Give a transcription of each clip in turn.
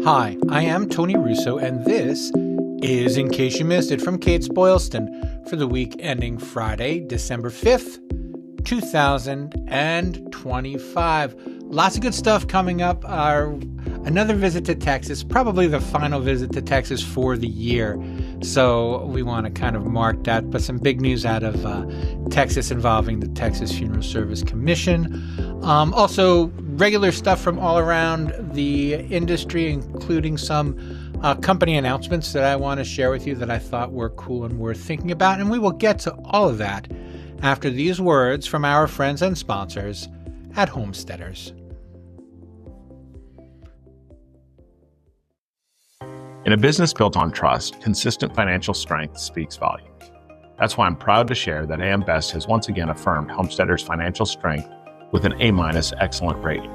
Hi, I am Tony Russo, and this is In Case You Missed It from Kates-Boylston for the week ending Friday, December 5th, 2025. Lots of good stuff coming up. Another visit to Texas, probably the final visit to Texas for the year. So we want to kind of mark that. But some big news out of Texas involving the Texas Funeral Service Commission. Also, regular stuff from all around the industry, including some company announcements that I want to share with you that I thought were cool and worth thinking about. And we will get to all of that after these words from our friends and sponsors at Homesteaders. In a business built on trust, consistent financial strength speaks volumes. That's why I'm proud to share that AM Best has once again affirmed Homesteaders' financial strength with an A- excellent rating.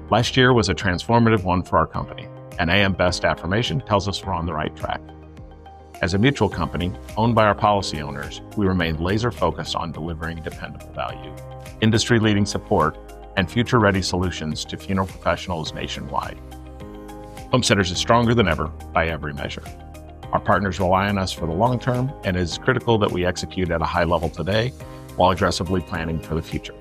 Last year was a transformative one for our company, and AM Best affirmation tells us we're on the right track. As a mutual company owned by our policy owners, we remain laser focused on delivering dependable value, industry-leading support, and future-ready solutions to funeral professionals nationwide. Homesteaders is stronger than ever by every measure. Our partners rely on us for the long term, and it is critical that we execute at a high level today while aggressively planning for the future.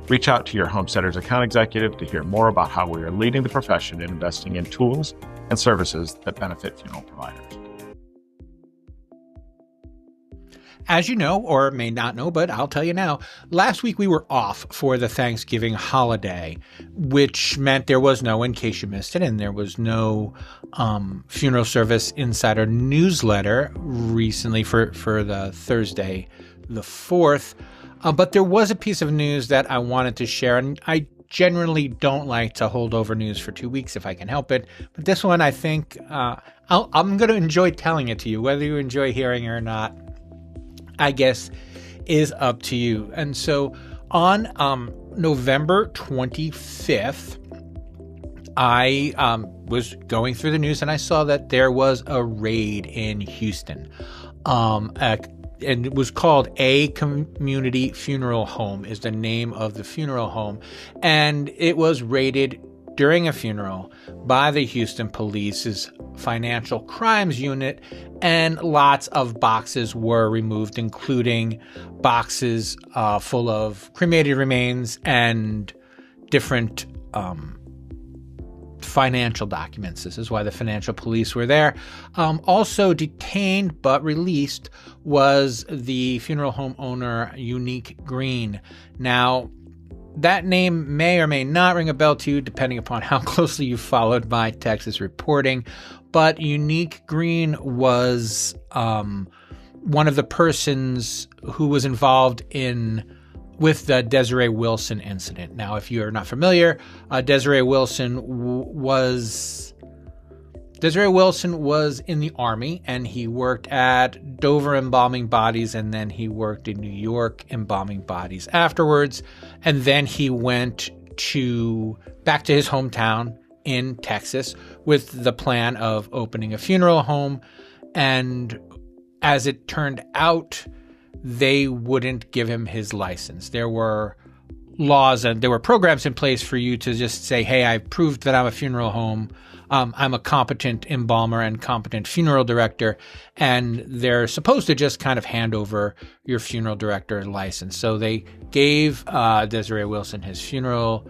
Reach out to your Homesteaders account executive to hear more about how we are leading the profession in investing in tools and services that benefit funeral providers. As you know, or may not know, but I'll tell you now, last week we were off for the Thanksgiving holiday, which meant there was no, in case you missed it, and there was no Funeral Service Insider newsletter recently for the Thursday, the 4th. But there was a piece of news that I wanted to share, and I generally don't like to hold over news for 2 weeks if I can help it. But this one, I think I'm going to enjoy telling it to you, whether you enjoy hearing it or not, I guess, is up to you. And so on November 25th, I was going through the news and I saw that there was a raid in Houston. And it was called A Community Funeral Home is the name of the funeral home. And it was raided during a funeral by the Houston Police's Financial Crimes Unit, and lots of boxes were removed, including boxes full of cremated remains and different financial documents. This is why the financial police were there. Also detained but released was the funeral home owner, Unique Green. Now, that name may or may not ring a bell to you, depending upon how closely you followed my Texas reporting. But Unique Green was one of the persons who was involved with the Desiree Wilson incident. Now, if you're not familiar, Desiree Wilson was in the Army, and he worked at Dover embalming bodies, and then he worked in New York embalming bodies afterwards. And then he went back to his hometown in Texas with the plan of opening a funeral home. And as it turned out, they wouldn't give him his license. There were laws and there were programs in place for you to just say, hey, I've proved that I'm a funeral home. I'm a competent embalmer and competent funeral director, and they're supposed to just kind of hand over your funeral director license. So they gave Desiree Wilson his funeral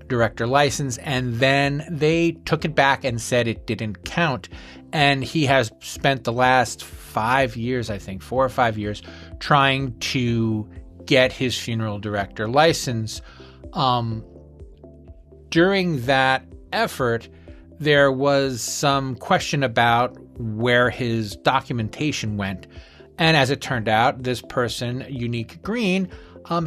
director license, and then they took it back and said it didn't count. And he has spent the last 5 years, I think 4 or 5 years, trying to get his funeral director license. During that effort, there was some question about where his documentation went. And as it turned out, this person, Unique Green,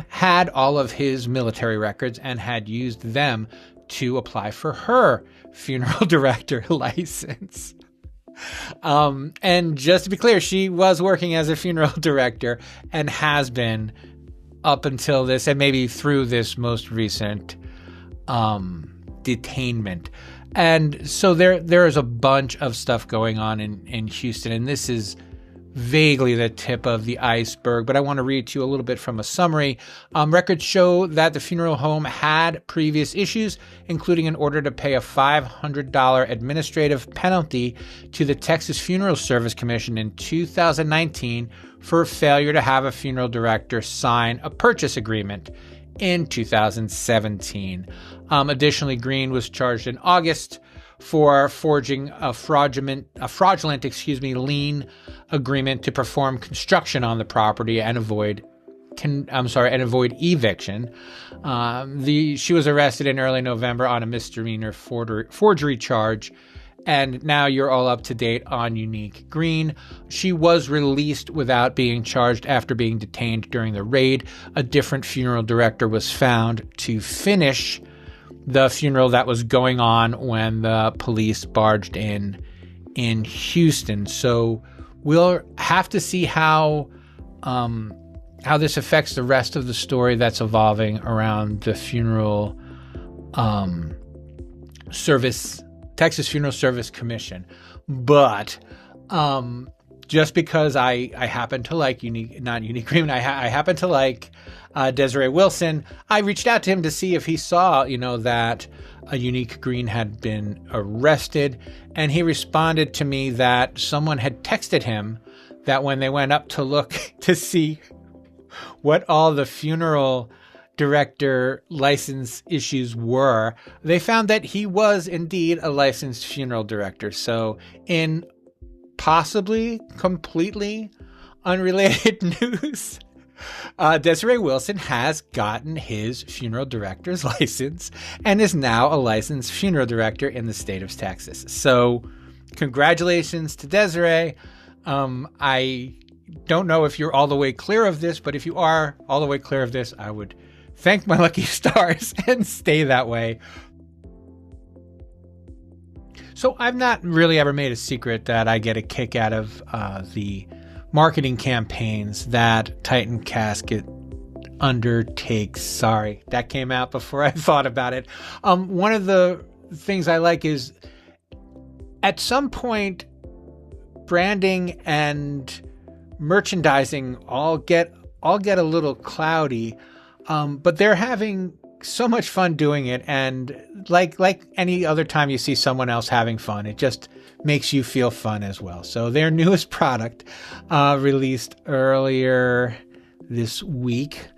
had all of his military records and had used them to apply for her funeral director license. And just to be clear, she was working as a funeral director and has been up until this, and maybe through this most recent detainment. And so there is a bunch of stuff going on in Houston, and this is vaguely the tip of the iceberg, but I want to read to you a little bit from a summary. Records show that the funeral home had previous issues, including an order to pay a $500 administrative penalty to the Texas Funeral Service Commission in 2019 for failure to have a funeral director sign a purchase agreement in 2017. Additionally, Green was charged in August for forging a fraudulent lien agreement to perform construction on the property and avoid eviction. She was arrested in early November on a misdemeanor forgery charge, and now you're all up to date on Unique Green. She was released without being charged after being detained during the raid. A different funeral director was found to finish the funeral that was going on when the police barged in Houston. So we'll have to see how this affects the rest of the story that's evolving around the funeral service, Texas Funeral Service Commission. But just because I happen to like Unique Green, I happen to like Desiree Wilson, I reached out to him to see if he saw, that a Unique Green had been arrested. And he responded to me that someone had texted him that when they went up to look to see what all the funeral director license issues were, they found that he was indeed a licensed funeral director. So in possibly completely unrelated news, Desiree Wilson has gotten his funeral director's license and is now a licensed funeral director in the state of Texas. So congratulations to Desiree. I don't know if you're all the way clear of this, but if you are all the way clear of this, I would thank my lucky stars and stay that way. So I've not really ever made a secret that I get a kick out of the marketing campaigns that Titan Casket undertakes. Sorry, that came out before I thought about it. One of the things I like is at some point, branding and merchandising all get a little cloudy, but they're having so much fun doing it. And like any other time you see someone else having fun, it just makes you feel fun as well. So their newest product, released earlier this week,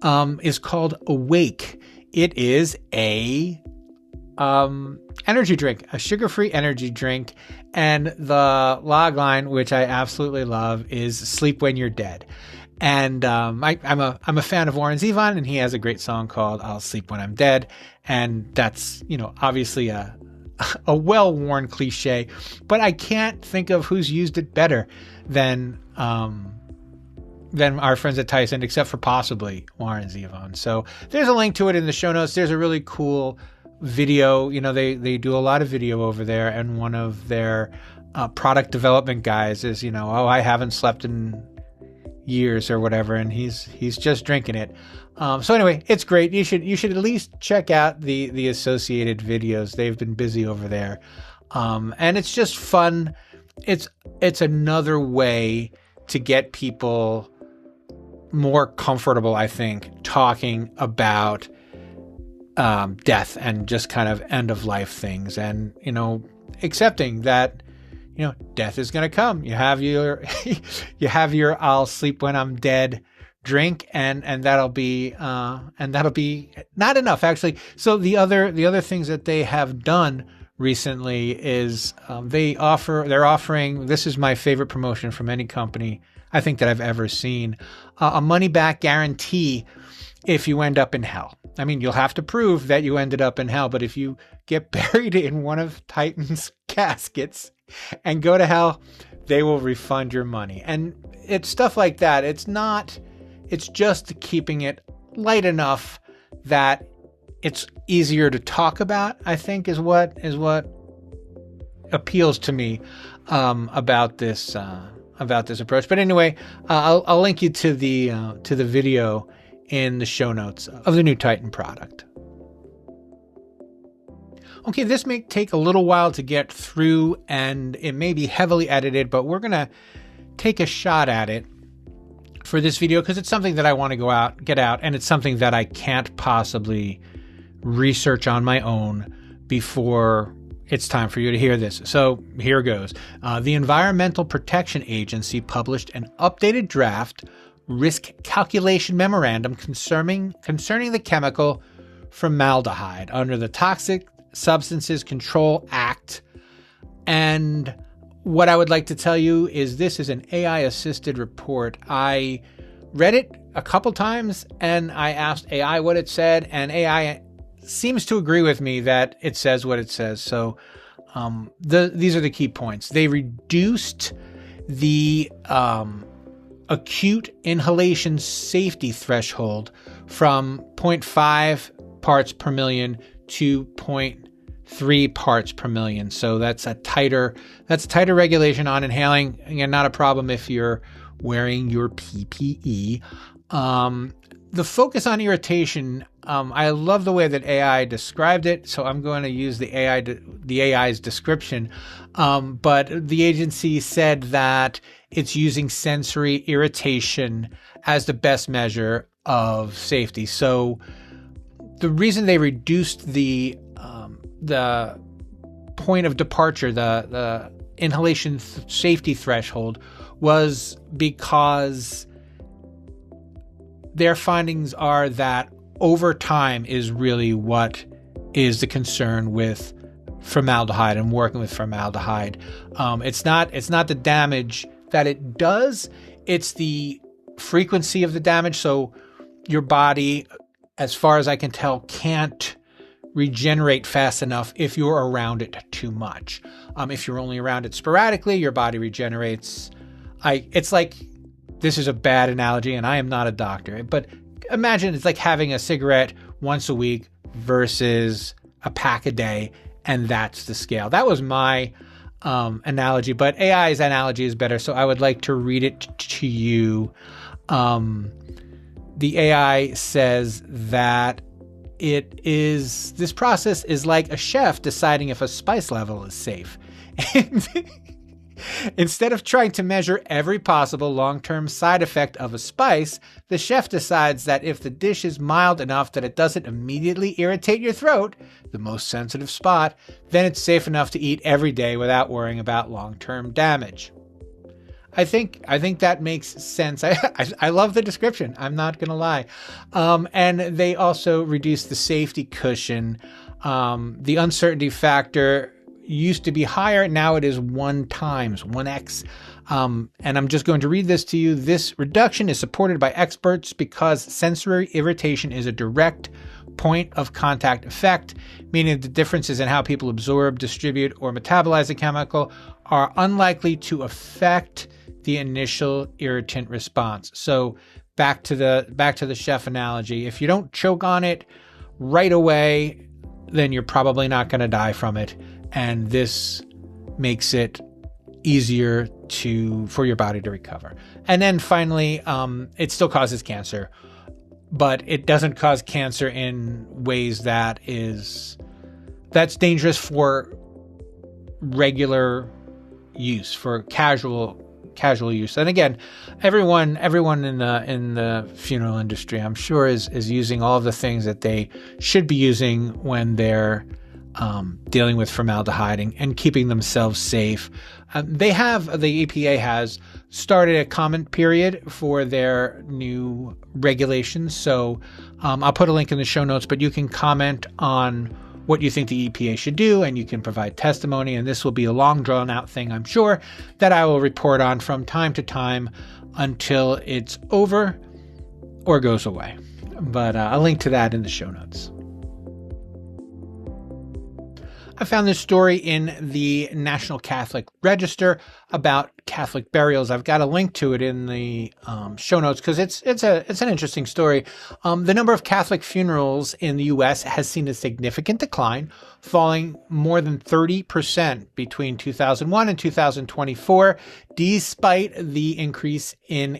is called Awake. It is a energy drink, a sugar-free energy drink. And the logline, which I absolutely love, is "Sleep When You're Dead." And I'm a fan of Warren Zevon, and he has a great song called "I'll Sleep When I'm Dead." And that's, obviously a well-worn cliche, but I can't think of who's used it better than our friends at Tyson, except for possibly Warren Zevon. So there's a link to it in the show notes. There's a really cool video. They do a lot of video over there, and one of their product development guys is, I haven't slept in years or whatever, and he's just drinking it. So anyway, it's great. You should at least check out the associated videos. They've been busy over there, and it's just fun. It's another way to get people more comfortable, I think, talking about death and just kind of end of life things, and accepting that death is going to come. You have your "I'll sleep when I'm dead" drink, and that'll be not enough, actually. So the other things that they have done recently is they're offering, this is my favorite promotion from any company I think that I've ever seen, a money back guarantee if you end up in hell. I mean, you'll have to prove that you ended up in hell, but if you get buried in one of Titan's caskets and go to hell, they will refund your money. And it's stuff like that. It's just keeping it light enough that it's easier to talk about, I think, is what appeals to me about this approach. But anyway, I'll link you to the video in the show notes of the new Titan product. Okay, this may take a little while to get through, and it may be heavily edited, but we're going to take a shot at it for this video because it's something that I want to get out, and it's something that I can't possibly research on my own before it's time for you to hear this. So here goes. The Environmental Protection Agency published an updated draft risk calculation memorandum concerning the chemical formaldehyde under the Toxic Substances Control Act. And what I would like to tell you is this is an AI-assisted report. I read it a couple times and I asked AI what it said, and AI seems to agree with me that it says what it says. So these are the key points. They reduced the acute inhalation safety threshold from 0.5 parts per million to 0.3 parts per million. So that's a tighter regulation on inhaling. Again, not a problem if you're wearing your PPE. The focus on irritation, I love the way that AI described it, so I'm going to use the AI's description. But the agency said that it's using sensory irritation as the best measure of safety. So the reason they reduced the point of departure, the inhalation safety threshold, was because their findings are that over time is really what is the concern with formaldehyde and working with formaldehyde. It's not the damage that it does, it's the frequency of the damage. So your body, as far as I can tell, can't regenerate fast enough if you're around it too much. If you're only around it sporadically, your body regenerates. It's like, this is a bad analogy and I am not a doctor, but imagine it's like having a cigarette once a week versus a pack a day, and that's the scale. That was my analogy, but AI's analogy is better, so I would like to read it to you. The AI says that this process is like a chef deciding if a spice level is safe. Instead of trying to measure every possible long-term side effect of a spice, the chef decides that if the dish is mild enough that it doesn't immediately irritate your throat, the most sensitive spot, then it's safe enough to eat every day without worrying about long-term damage. I think that makes sense. I love the description. I'm not going to lie. And they also reduced the safety cushion. The uncertainty factor used to be higher. Now it is 1x. And I'm just going to read this to you. This reduction is supported by experts because sensory irritation is a direct point of contact effect, meaning the differences in how people absorb, distribute, or metabolize the chemical are unlikely to affect the initial irritant response. So back to the chef analogy, if you don't choke on it right away, then you're probably not going to die from it. And this makes it easier for your body to recover. And then finally, it still causes cancer, but it doesn't cause cancer in ways that's dangerous for regular use, for casual use. And again, everyone in the funeral industry, I'm sure, is using all of the things that they should be using when they're dealing with formaldehyde and keeping themselves safe. The EPA has started a comment period for their new regulations. So I'll put a link in the show notes, but you can comment on what you think the EPA should do, and you can provide testimony. And this will be a long drawn out thing, I'm sure, that I will report on from time to time until it's over or goes away. But I'll link to that in the show notes. I found this story in the National Catholic Register about Catholic burials. I've got a link to it in the show notes because it's an interesting story. The number of Catholic funerals in the U.S. has seen a significant decline, falling more than 30% between 2001 and 2024, despite an increase in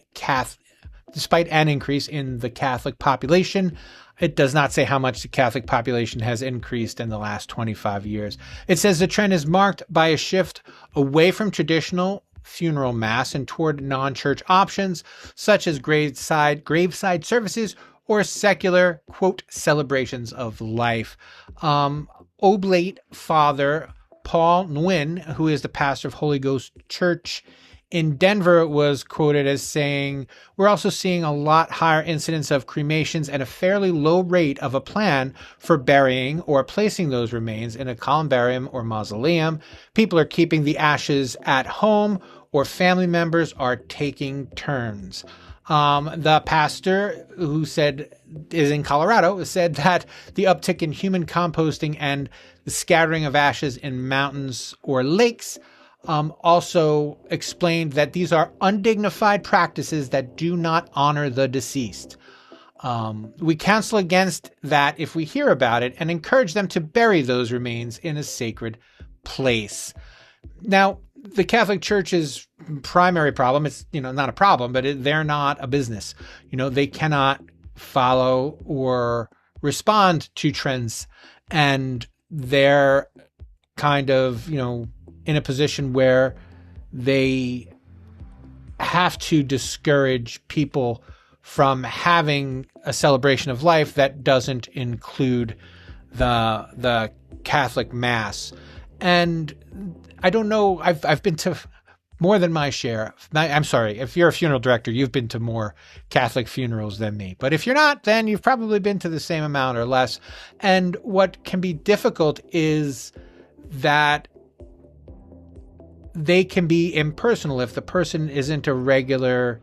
the Catholic population. It does not say how much the Catholic population has increased in the last 25 years. It says the trend is marked by a shift away from traditional funeral mass and toward non-church options such as graveside services or secular, quote, celebrations of life. Oblate Father Paul Nguyen, who is the pastor of Holy Ghost Church in Denver, was quoted as saying, "We're also seeing a lot higher incidence of cremations and a fairly low rate of a plan for burying or placing those remains in a columbarium or mausoleum. People are keeping the ashes at home or family members are taking turns." The pastor, who is in Colorado, said that the uptick in human composting and the scattering of ashes in mountains or lakes also explained that these are undignified practices that do not honor the deceased. We counsel against that if we hear about it and encourage them to bury those remains in a sacred place. Now, the Catholic Church's primary problem, it's, not a problem, but they're not a business. They cannot follow or respond to trends, and they're kind of, in a position where they have to discourage people from having a celebration of life that doesn't include the Catholic Mass. And I don't know, I've been to more than my share. I'm sorry, if you're a funeral director, you've been to more Catholic funerals than me. But if you're not, then you've probably been to the same amount or less. And what can be difficult is that they can be impersonal. If the person isn't a regular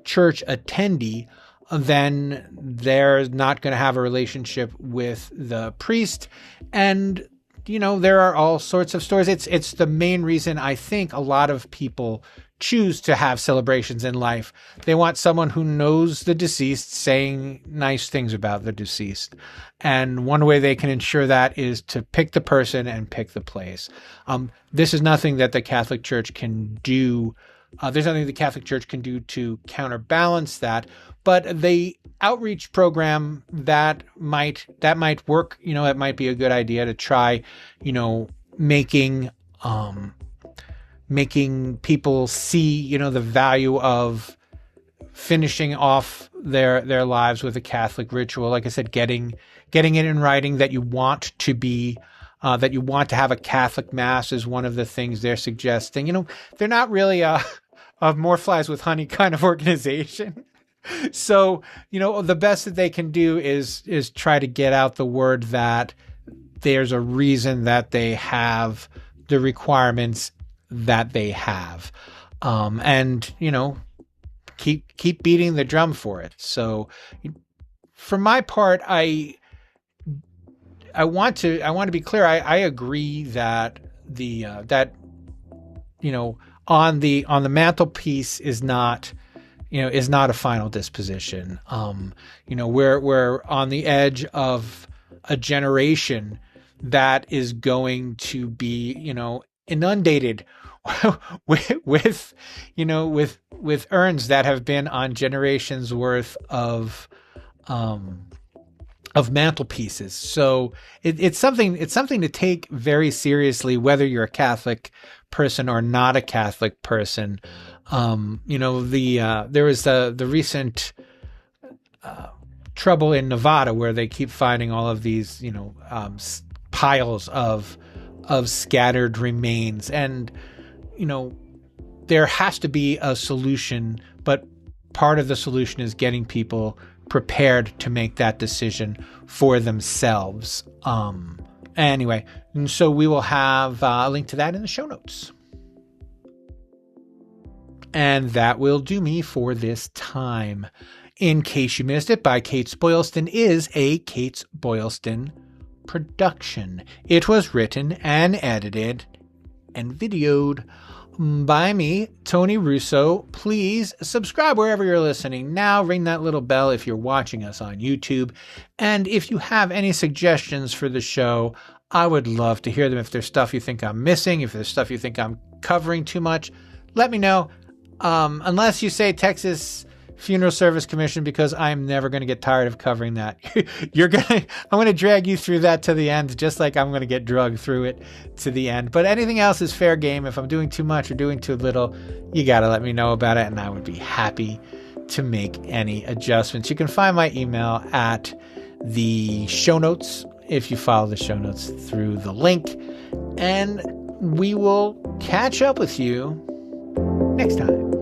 church attendee, then they're not going to have a relationship with the priest. And there are all sorts of stories. It's the main reason I think a lot of people choose to have celebrations in life. They want someone who knows the deceased saying nice things about the deceased. And one way they can ensure that is to pick the person and pick the place. This is nothing that the Catholic Church can do. There's nothing the Catholic Church can do to counterbalance that. But the outreach program that might work, it might be a good idea to try, making people see, the value of finishing off their lives with a Catholic ritual. Like I said, getting it in writing that you want to be, that you want to have a Catholic Mass is one of the things they're suggesting. They're not really a more flies with honey kind of organization. So, the best that they can do is try to get out the word that there's a reason that they have the requirements that they have. And, keep beating the drum for it. So for my part, I want to be clear. I agree that on the mantelpiece is not a final disposition. We're on the edge of a generation that is going to be, inundated with urns that have been on generations worth of mantelpieces. So it's something to take very seriously, whether you're a Catholic person or not a Catholic person. There was the recent trouble in Nevada where they keep finding all of these, piles of scattered remains, and there has to be a solution, but part of the solution is getting people prepared to make that decision for themselves. Anyway, and so we will have a link to that in the show notes. And that will do me for this time. In Case You Missed It by Kates-Boylston is a Kates-Boylston production. It was written and edited and videoed by me, Tony Russo. Please subscribe wherever you're listening now. Ring that little bell if you're watching us on YouTube. And if you have any suggestions for the show, I would love to hear them. If there's stuff you think I'm missing, if there's stuff you think I'm covering too much, let me know. Unless you say Texas funeral service commission, because I'm never going to get tired of covering that. I'm going to drag you through that to the end, just like I'm going to get drugged through it to the end. But anything else is fair game. If I'm doing too much or doing too little, you got to let me know about it, and I would be happy to make any adjustments. You can find my email at the show notes if you follow the show notes through the link, and we will catch up with you next time.